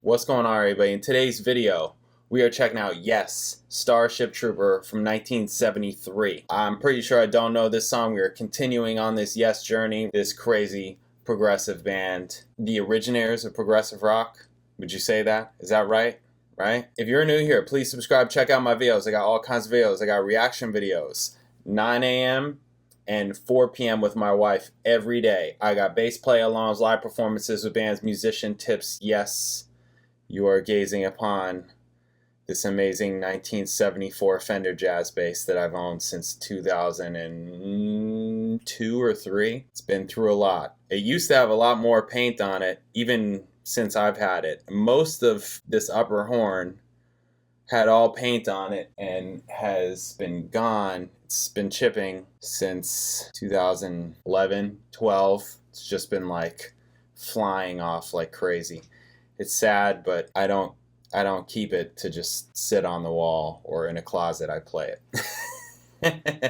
What's going on, everybody? In today's video, we are checking out Yes, Starship Trooper from 1973. I'm pretty sure I don't know this song. We are continuing on this Yes journey, this crazy progressive band, the originators of progressive rock. Would you say that? Is that right? Right? If you're new here, please subscribe, check out my videos. I got all kinds of videos. I got reaction videos, 9 a.m. and 4 p.m. with my wife every day. I got bass play-alongs, live performances with bands, musician tips. Yes, you are gazing upon this amazing 1974 Fender jazz bass that I've owned since 2002 or 3. It's been through a lot. It used to have a lot more paint on it, even since I've had it. Most of this upper horn had all paint on it and has been gone. It's been chipping since 2011, 12. It's just been like flying off like crazy. It's sad, but I don't keep it to just sit on the wall or in a closet. I play it.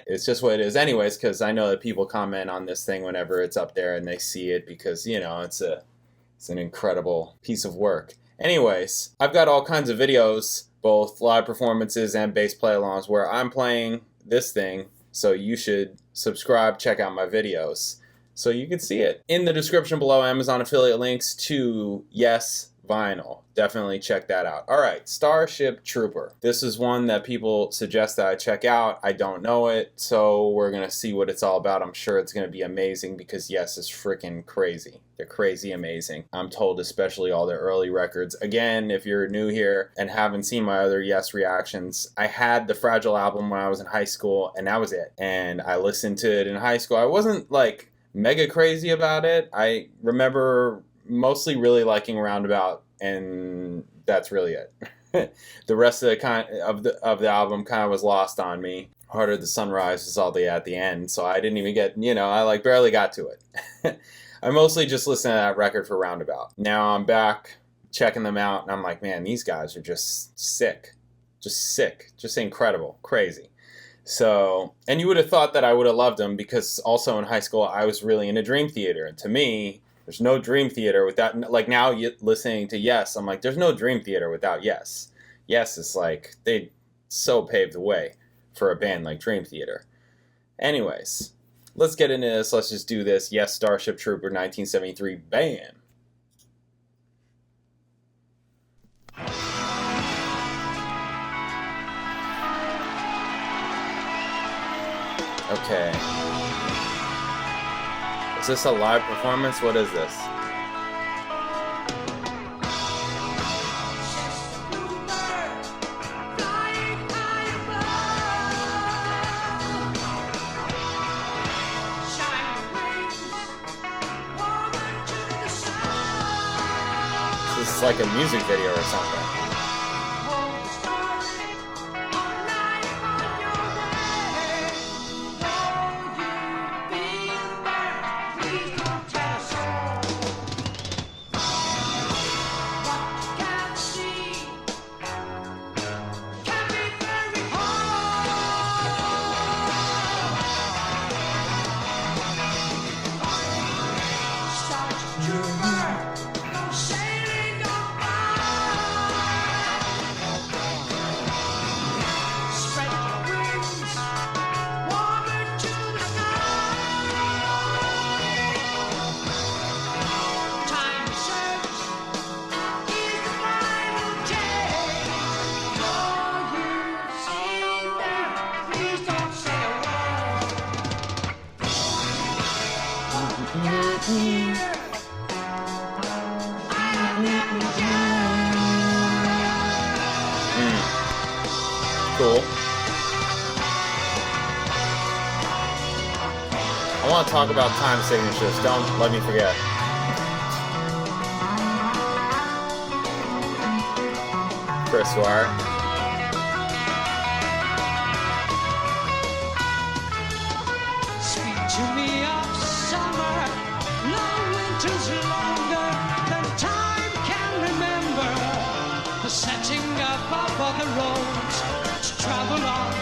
It's just what it is anyways, because I know that people comment on this thing whenever it's up there and they see it because, you know, it's an incredible piece of work. Anyways, I've got all kinds of videos, both live performances and bass play-alongs, where I'm playing this thing, so you should subscribe, check out my videos so you can see it. In the description below, Amazon affiliate links to Yes vinyl. Definitely check that out. Alright, Starship Trooper. This is one that people suggest that I check out. I don't know it, so we're gonna see what it's all about. I'm sure it's gonna be amazing because Yes is freaking crazy. They're crazy amazing. I'm told, especially all their early records. Again, if you're new here and haven't seen my other Yes reactions, I had the Fragile album when I was in high school, and that was it. And I listened to it in high school. I wasn't like mega crazy about it. I remember mostly really liking Roundabout, and that's really it. The rest of the album kind of was lost on me. Harder the Sunrise is all at the end, so I didn't even get, you know, I like barely got to it. I mostly just listened to that record for Roundabout. Now I'm back checking them out, and I'm like, man, these guys are just sick. Just sick. Just incredible. Crazy. So, and you would have thought that I would have loved them because also in high school I was really into Dream Theater, and to me, there's no Dream Theater without, like now listening to Yes, I'm like, there's no Dream Theater without Yes. Yes is like, they so paved the way for a band like Dream Theater. Anyways, let's get into this. Let's just do this. Yes, Starship Trooper, 1973, bam. Okay. Is this a live performance? What is this? This is like a music video or something. Cool. I want to talk about time signatures. Don't let me forget. Weir. Speak to me of summer, long winters longer than time can remember. The setting above all the roads to travel on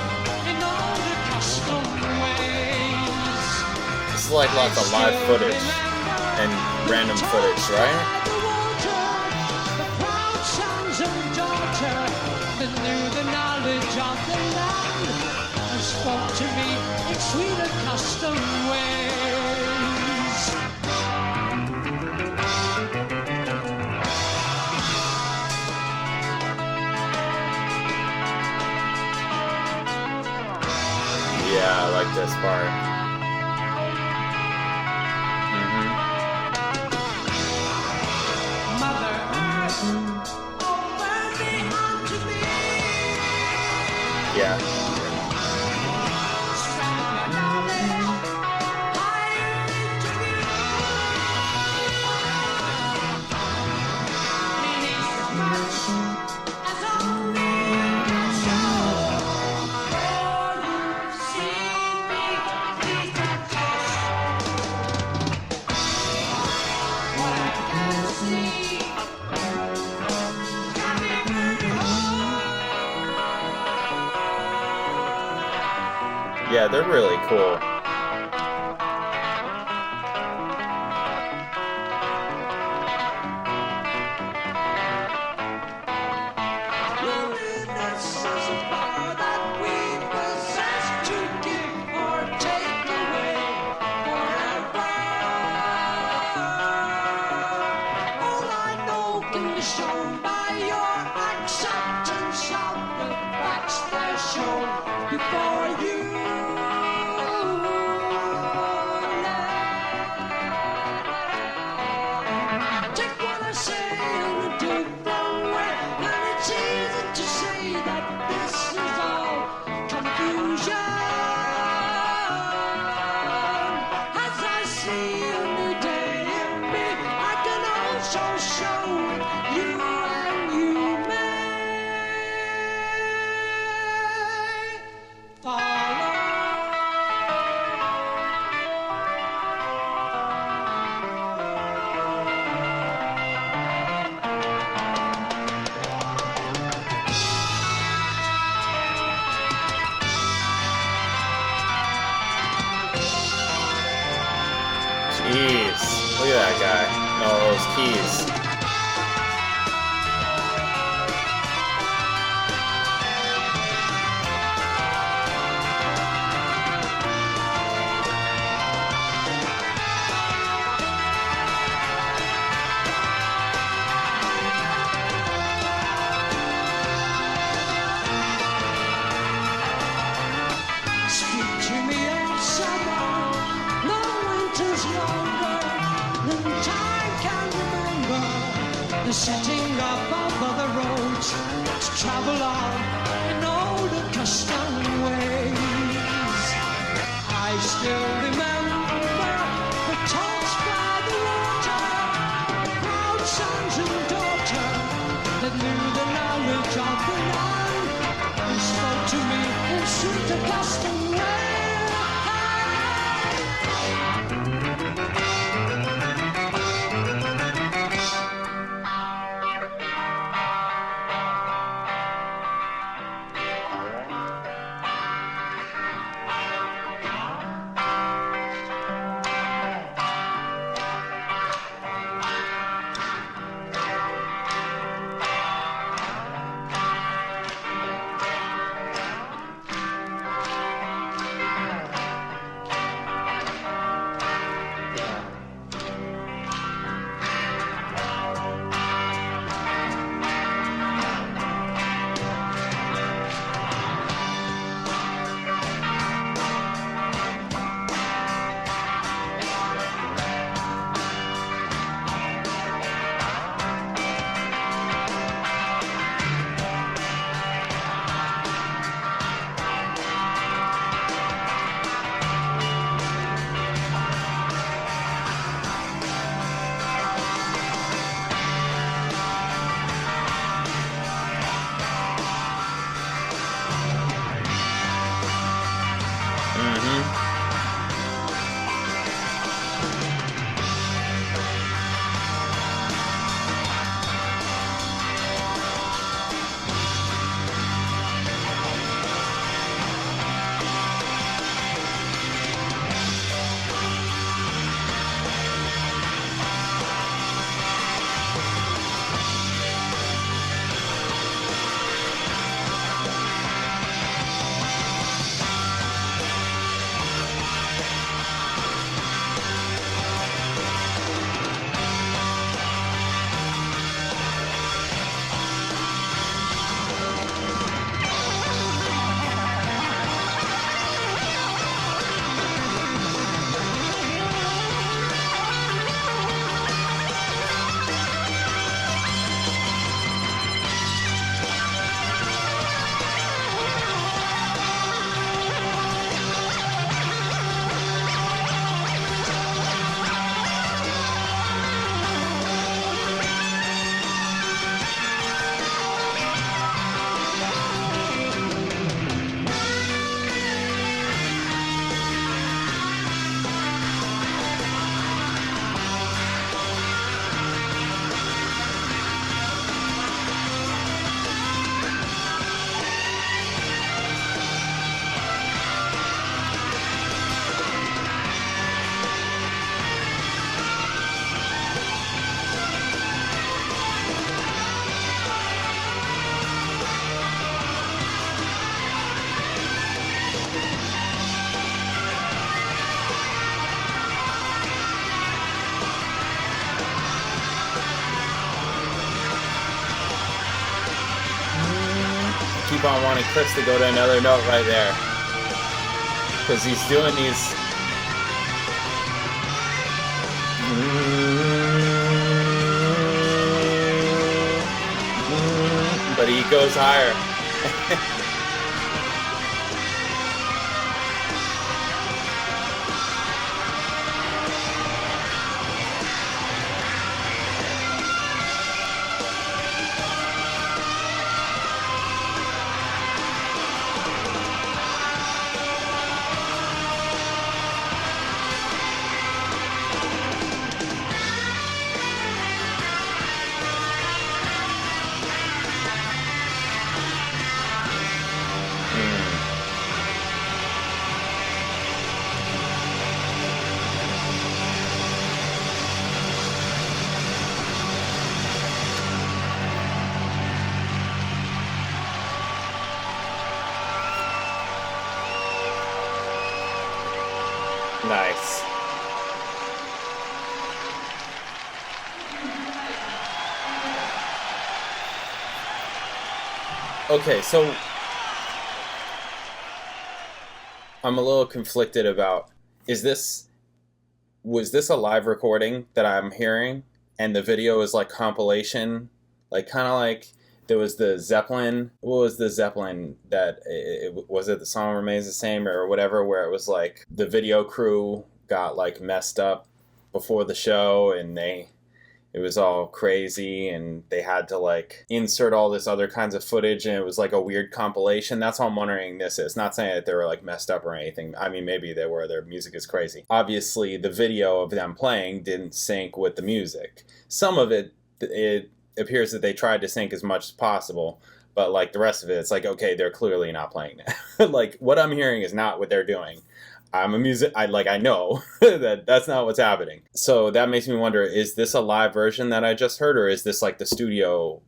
in all the custom ways. This is like lots of live footage and random footage, right? of the land, and spoke to me in sweet accustomed ways. Yeah, I like this part. Mother Earth, open thee unto me. Yeah. Spread your knowledge higher into view. Meaning as much as only you can show. For you've seen me, please don't touch what I can see. Got me very Yeah, they're really cool. Loneliness is a power that we possess to give or take away forever. All I know can be shown by your acceptance of the facts they're shown before you. Take what I say in a different way, and it's easy to say that this is all confusion. As I see a new day in me, I can also show you, and you may follow. Jeez. Look at that guy. And all those keys. Speak to me of summer, no winter's longer than time can remember. The setting up of other roads to travel on in old accustomed ways. I still remember the talks by the water, proud sons and daughters that knew the knowledge of the land and spoke to me in sweet accustomed ways. keep on wanting Chris to go to another note right there. Because he's doing these... But he goes higher. Nice. Okay, so I'm a little conflicted about, was this a live recording that I'm hearing and the video is like compilation, like kind of like there was the Zeppelin, what was the Zeppelin that, was it The Song Remains the Same or whatever, where it was like the video crew got like messed up before the show and it was all crazy and they had to like insert all this other kinds of footage and it was like a weird compilation. That's all I'm wondering this is. Not saying that they were like messed up or anything. I mean, maybe they were, their music is crazy. Obviously the video of them playing didn't sync with the music. Some of it appears that they tried to sync as much as possible, but like the rest of it, it's like, okay, they're clearly not playing that. Like what I'm hearing is not what they're doing. I know that's not what's happening. So that makes me wonder, is this a live version that I just heard, or is this like the studio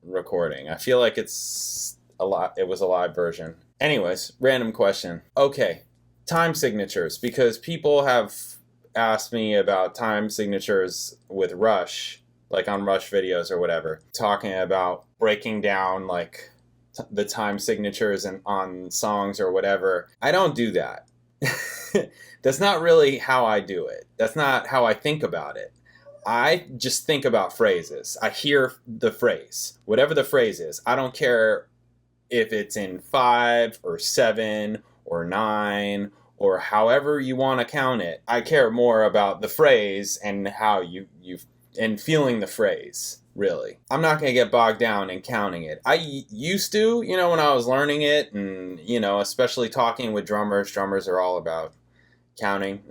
recording? I feel like it was a live version. Anyways, random question. Okay, time signatures, because people have asked me about time signatures with Rush, like on Rush videos or whatever, talking about breaking down like the time signatures and on songs or whatever. I don't do that. That's not really how I do it. That's not how I think about it. I just think about phrases. I hear the phrase, whatever the phrase is. I don't care if it's in 5 or 7 or 9 or however you want to count it. I care more about the phrase and how you and feeling the phrase, really. I'm not going to get bogged down in counting it. I used to, when I was learning it and, especially talking with drummers. Drummers are all about counting.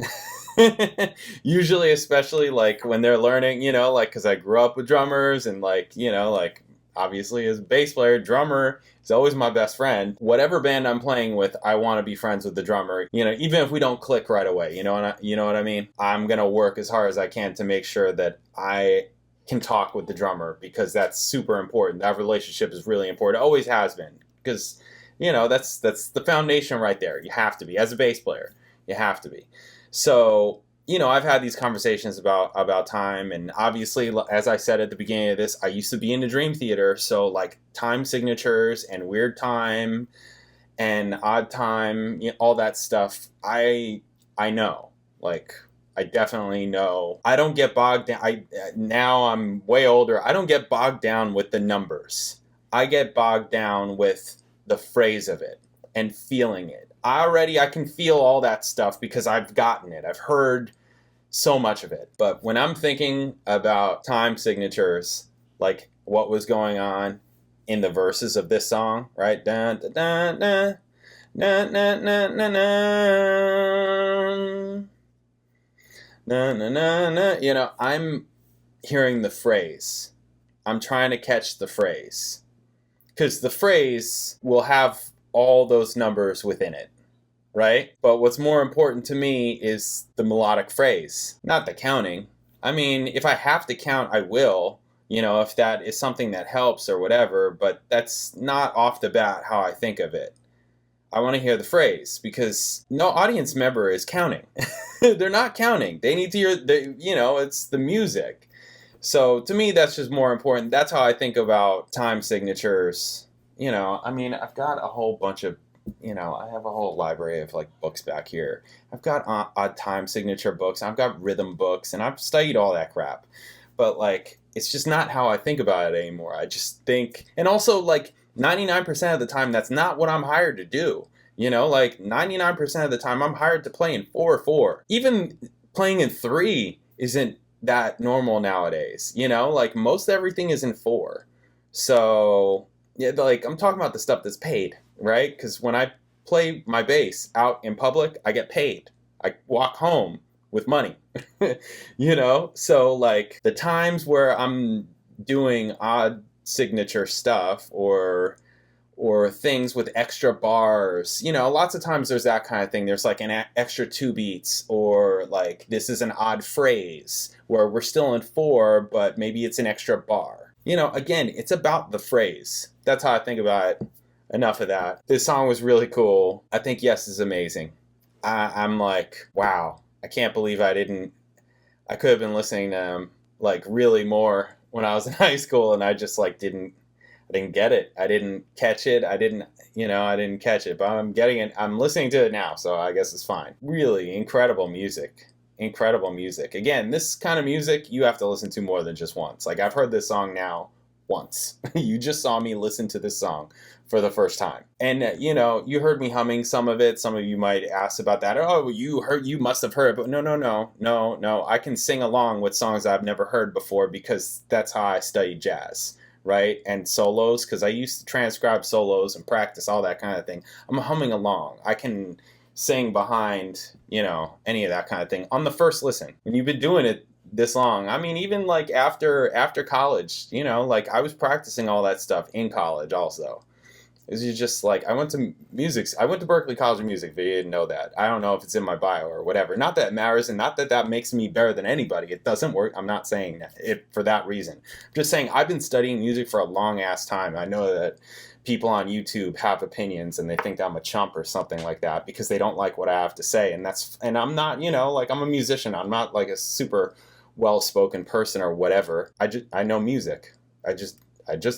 Usually, especially like when they're learning, like because I grew up with drummers and like, like obviously as a bass player, drummer is always my best friend. Whatever band I'm playing with, I want to be friends with the drummer, even if we don't click right away, you know what I mean? I'm going to work as hard as I can to make sure that I can talk with the drummer because that's super important. That relationship is really important. It always has been because, that's the foundation right there. You have to be, as a bass player, you have to be. So, I've had these conversations about time, and obviously, as I said at the beginning of this, I used to be in the Dream Theater, so like time signatures and weird time and odd time, all that stuff, I know, like, I definitely know. I don't get bogged down. Now I'm way older. I don't get bogged down with the numbers. I get bogged down with the phrase of it and feeling it. I can feel all that stuff because I've gotten it. I've heard so much of it. But when I'm thinking about time signatures, like what was going on in the verses of this song, right? Dun, dun, dun, dun, dun, dun, dun, dun, dun. Na, na, na, na. I'm hearing the phrase. I'm trying to catch the phrase. Because the phrase will have all those numbers within it, right? But what's more important to me is the melodic phrase, not the counting. I mean, if I have to count, I will, if that is something that helps or whatever, but that's not off the bat how I think of it. I want to hear the phrase because no audience member is counting. They're not counting. They need to hear, it's the music. So to me, that's just more important. That's how I think about time signatures, you know, I mean, I've got a whole bunch of, you know, I have a whole library of like books back here. I've got odd time signature books. I've got rhythm books, and I've studied all that crap. But like, it's just not how I think about it anymore. I just think, and also like 99% of the time, that's not what I'm hired to do. You know, like 99% of the time, I'm hired to play in 4/4. Even playing in 3 isn't that normal nowadays. You know, like most everything is in 4. So yeah, like I'm talking about the stuff that's paid, right? Because when I play my bass out in public, I get paid. I walk home with money, you know? So like the times where I'm doing odd signature stuff or things with extra bars, you know, lots of times there's that kind of thing. There's like an extra 2 beats, or like this is an odd phrase where we're still in 4, but maybe it's an extra bar. You know, again, it's about the phrase. That's how I think about it. Enough of that. This song was really cool. I think Yes is amazing. I'm like, wow, I can't believe I could have been listening to him like really more when I was in high school, and I just like didn't get it. I didn't catch it. I didn't catch it, but I'm getting it. I'm listening to it now, so I guess it's fine. Really incredible music. Incredible music. Again, this kind of music you have to listen to more than just once. Like I've heard this song now once. You just saw me listen to this song for the first time. And you know, you heard me humming some of it. Some of you might ask about that. Oh, you must have heard it. But no. I can sing along with songs I've never heard before because that's how I studied jazz. Right? And solos, because I used to transcribe solos and practice all that kind of thing. I'm humming along. I can sing behind, you know, any of that kind of thing on the first listen. When you've been doing it this long, I mean, even like after college, you know, like I was practicing all that stuff in college also. Is you just like I went to Berklee College of Music, but you didn't know that. I don't know if it's in my bio or whatever. Not that it matters, and not that that makes me better than anybody. It doesn't work. I'm not saying that it for that reason. I'm just saying I've been studying music for a long ass time. I know that people on YouTube have opinions and they think I'm a chump or something like that because they don't like what I have to say, and I'm not, you know, like I'm a musician. I'm not like a super well-spoken person or whatever. I know music. I just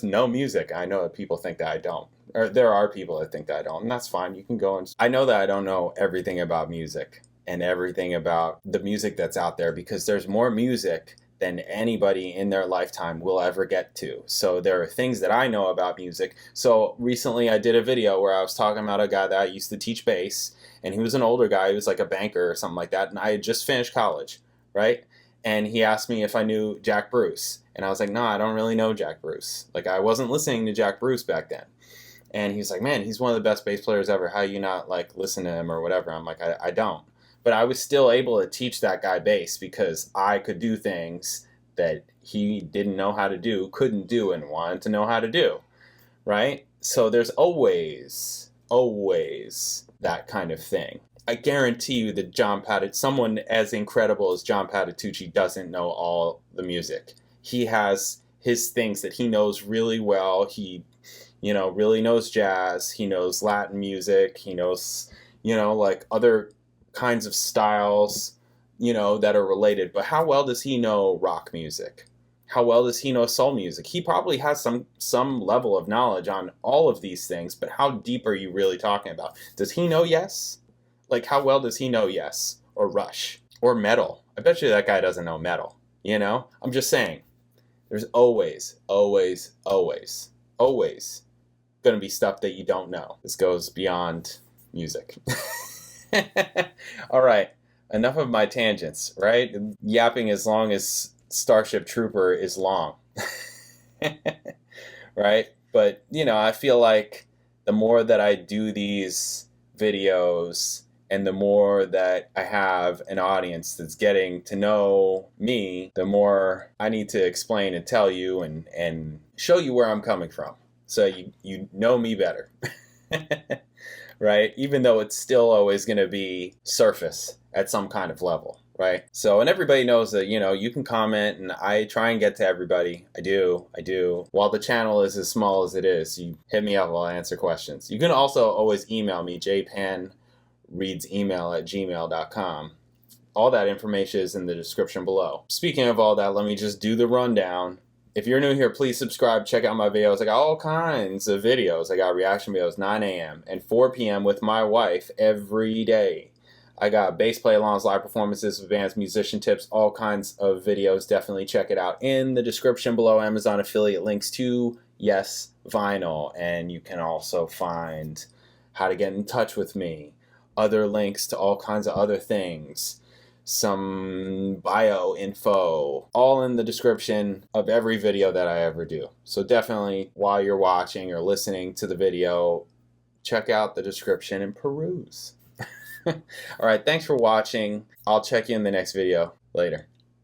know music. I know that people think that I don't. Or there are people that think that I don't, and that's fine. You can go and... I know that I don't know everything about music and everything about the music that's out there because there's more music than anybody in their lifetime will ever get to. So there are things that I know about music. So recently I did a video where I was talking about a guy that I used to teach bass, and he was an older guy. He was like a banker or something like that, and I had just finished college, right? And he asked me if I knew Jack Bruce. And I was like, no, I don't really know Jack Bruce. Like, I wasn't listening to Jack Bruce back then. And he's like, man, he's one of the best bass players ever. How you not, like, listen to him or whatever? I'm like, I don't. But I was still able to teach that guy bass because I could do things that he didn't know how to do, couldn't do, and wanted to know how to do, right? So there's always that kind of thing. I guarantee you that someone as incredible as John Patitucci doesn't know all the music. He has his things that he knows really well. He, you know, really knows jazz. He knows Latin music. He knows, you know, like other kinds of styles, you know, that are related. But how well does he know rock music? How well does he know soul music? He probably has some level of knowledge on all of these things, but how deep are you really talking about? Does he know Yes? Like, how well does he know Yes? Or Rush? Or metal? I bet you that guy doesn't know metal, you know? I'm just saying. There's always going to be stuff that you don't know. This goes beyond music. All right, enough of my tangents, right? Yapping as long as Starship Trooper is long. Right? But, you know, I feel like the more that I do these videos and the more that I have an audience that's getting to know me, the more I need to explain and tell you and show you where I'm coming from. So you know me better. Right? Even though it's still always going to be surface at some kind of level. Right? So, and everybody knows that, you know, you can comment and I try and get to everybody. I do. While the channel is as small as it is, you hit me up, I'll answer questions. You can also always email me, jpanreadsemail@gmail.com. All that information is in the description below. Speaking of all that, let me just do the rundown. If you're new here, please subscribe. Check out my videos. I got all kinds of videos. I got reaction videos 9 a.m. and 4 p.m. with my wife every day. I got bass play-alongs, live performances, advanced musician tips, all kinds of videos. Definitely check it out. In the description below, Amazon affiliate links to Yes Vinyl. And you can also find how to get in touch with me, other links to all kinds of other things, some bio info, all in the description of every video that I ever do. So definitely, while you're watching or listening to the video, check out the description and peruse. All right, thanks for watching. I'll check you in the next video. Later.